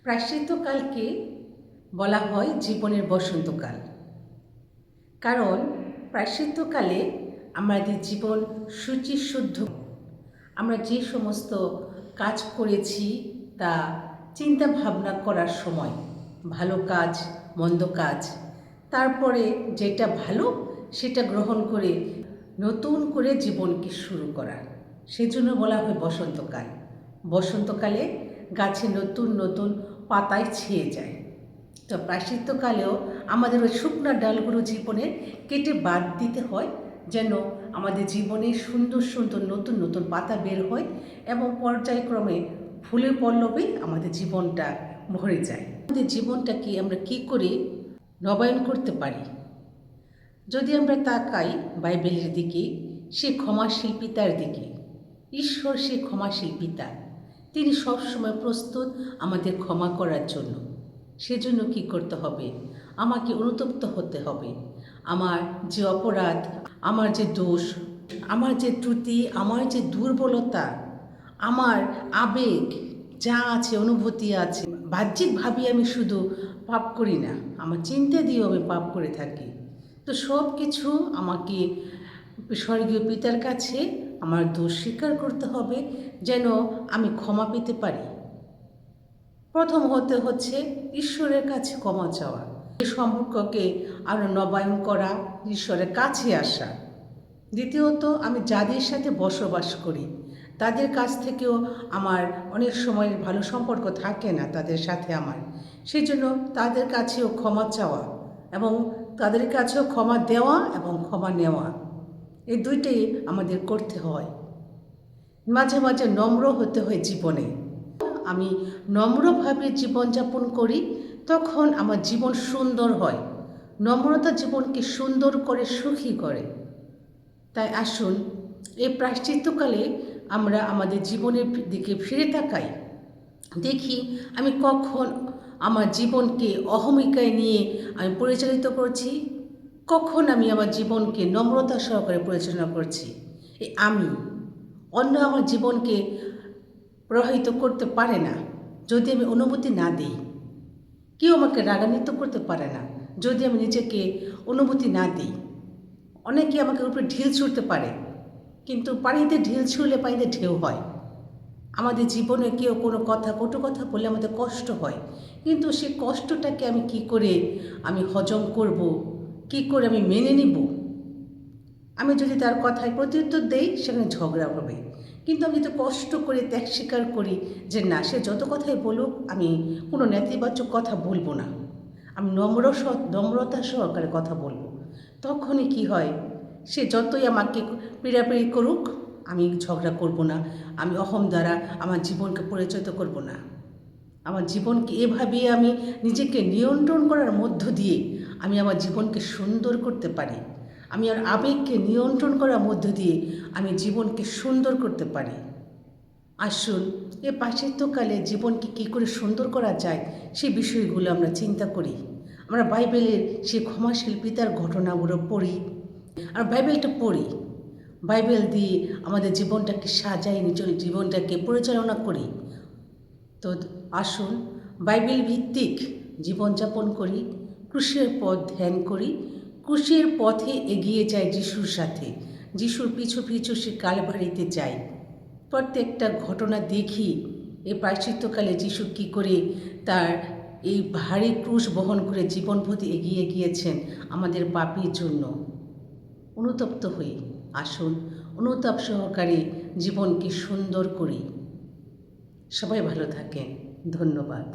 প্রায়শ্চিত্তকালকে বলা হয় জীবনের বসন্তকাল। কারণ প্রায়শ্চিত্তকালে আমাদের জীবন শুচিশুদ্ধ। আমরা যে সমস্ত কাজ করেছি তা চিন্তা ভাবনা করার সময়, ভালো কাজ মন্দ কাজ, তারপরে যেটা ভালো সেটা গ্রহণ করে নতুন করে জীবনকে শুরু করা, সেজন্য বলা হয় বসন্তকাল। বসন্তকালে গাছে নতুন নতুন পাতায় ছেয়ে যায়। তো প্রায়শ্চিত্তকালেও আমাদের ওই শুকনো ডালগুলো জীবনে কেটে বাদ দিতে হয়, যেন আমাদের জীবনে সুন্দর সুন্দর নতুন নতুন পাতা বের হয় এবং পর্যায়ক্রমে ফুলে পল্লবে আমাদের জীবনটা ভরে যায়। আমাদের জীবনটাকে আমরা কী করে নবায়ন করতে পারি? যদি আমরা তাকাই বাইবেলের দিকে, সে ক্ষমাশীল পিতার দিকে, ঈশ্বর সে ক্ষমাশীল পিতা, তিনি সবসময় প্রস্তুত আমাদের ক্ষমা করার জন্য। সেজন্য কি করতে হবে? আমাকে অনুতপ্ত হতে হবে। আমার যে অপরাধ, আমার যে দোষ, আমার যে ত্রুটি, আমার যে দুর্বলতা, আমার আবেগ যা আছে, অনুভূতি আছে, বাহ্যিকভাবে আমি শুধু পাপ করি না, আমার চিন্তা দিয়েও আমি পাপ করে থাকি। তো সব কিছু আমাকে স্বর্গীয় পিতার কাছে আমার দোষ স্বীকার করতে হবে, যেন আমি ক্ষমা পেতে পারি। প্রথম হতে হচ্ছে ঈশ্বরের কাছে ক্ষমা চাওয়া, এই সম্পর্ককে আরও নবায়ন করা, ঈশ্বরের কাছে আসা। দ্বিতীয়ত, আমি যাদের সাথে বসবাস করি তাদের কাছ থেকেও আমার অনেক সময় ভালো সম্পর্ক থাকে না তাদের সাথে আমার, সেই জন্য তাদের কাছেও ক্ষমা চাওয়া এবং তাদের কাছেও ক্ষমা দেওয়া এবং ক্ষমা নেওয়া, এই দুইটাই আমাদের করতে হয়। মাঝে মাঝে নম্র হতে হয় জীবনে। আমি নম্রভাবে জীবনযাপন করি, তখন আমার জীবন সুন্দর হয়। নম্রতা জীবনকে সুন্দর করে, সুখী করে। তাই আসুন এই প্রায়শ্চিত্তকালে আমরা আমাদের জীবনের দিকে ফিরে তাকাই, দেখি আমি কখন আমার জীবনকে অহমিকায় নিয়ে আমি পরিচালিত করছি, কখন আমি আমার জীবনকে নম্রতা সহকারে পরিচালনা করছি। এই আমি, অন্য আমার জীবনকে প্রভাবিত করতে পারে না যদি আমি অনুভূতি না দিই। কেউ আমাকে রাগান্বিত করতে পারে না যদি আমি নিজেকে অনুভূতি না দিই। অনেকে আমাকে উপরে ঢিল ছুঁড়তে পারে, কিন্তু পানিতে ঢিল ছুঁড়লে পানিতে ঢেউ হয়। আমাদের জীবনে কেউ কোনো কথা, কটু কথা বললে আমাদের কষ্ট হয়, কিন্তু সেই কষ্টটাকে আমি কি করে আমি হজম করব, কি করে আমি মেনে নিব? আমি যদি তার কথায় প্রত্যুত্তর দেই, সেখানে ঝগড়া হবে। কিন্তু আমি যদি কষ্ট করে ত্যাগ স্বীকার করি যে না, সে যত কথাই বলুক আমি কোনো নেতিবাচক কথা বলবো না, আমি নম্রতা সহকারে কথা বলবো, তখনই কি হয়, সে যতই আমাকে পীড়াপিড়ি করুক আমি ঝগড়া করব না, আমি অহম দ্বারা আমার জীবনকে পরিচালিত করব না। আমার জীবনকে এভাবেই আমি নিজেকে নিয়ন্ত্রণ করার মধ্য দিয়ে আমি আমার জীবনকে সুন্দর করতে পারি। আমি আর আবেগকে নিয়ন্ত্রণ করার মধ্য দিয়ে আমি জীবনকে সুন্দর করতে পারি। আসুন এ প্রায়শ্চিত্তকালে জীবনকে কী করে সুন্দর করা যায় সেই বিষয়গুলো আমরা চিন্তা করি। আমরা বাইবেলের সেই ক্ষমাশীল পিতার ঘটনাগুলো পড়ি, আর বাইবেলটা পড়ি, বাইবেল দিয়ে আমাদের জীবনটাকে সাজাই, নিজের জীবনটাকে পরিচালনা করি। তো আসুন বাইবেল ভিত্তিক জীবনযাপন করি, ক্রুশের পথ ধ্যান করি, ক্রুশের পথে এগিয়ে যাই যিশুর সাথে, যিশুর পিছু পিছু সে কালভারিতে যাই। প্রত্যেকটা ঘটনা দেখি এই প্রায়শ্চিত্তকালে যিশু কী করে তার এই ভারী ক্রুশ বহন করে জীবন প্রতি এগিয়ে গিয়েছেন আমাদের পাপীর জন্য। অনুতপ্ত হই, আসুন অনুতাপ সহকারে জীবনকে সুন্দর করি। সবাই ভালো থাকেন, ধন্যবাদ।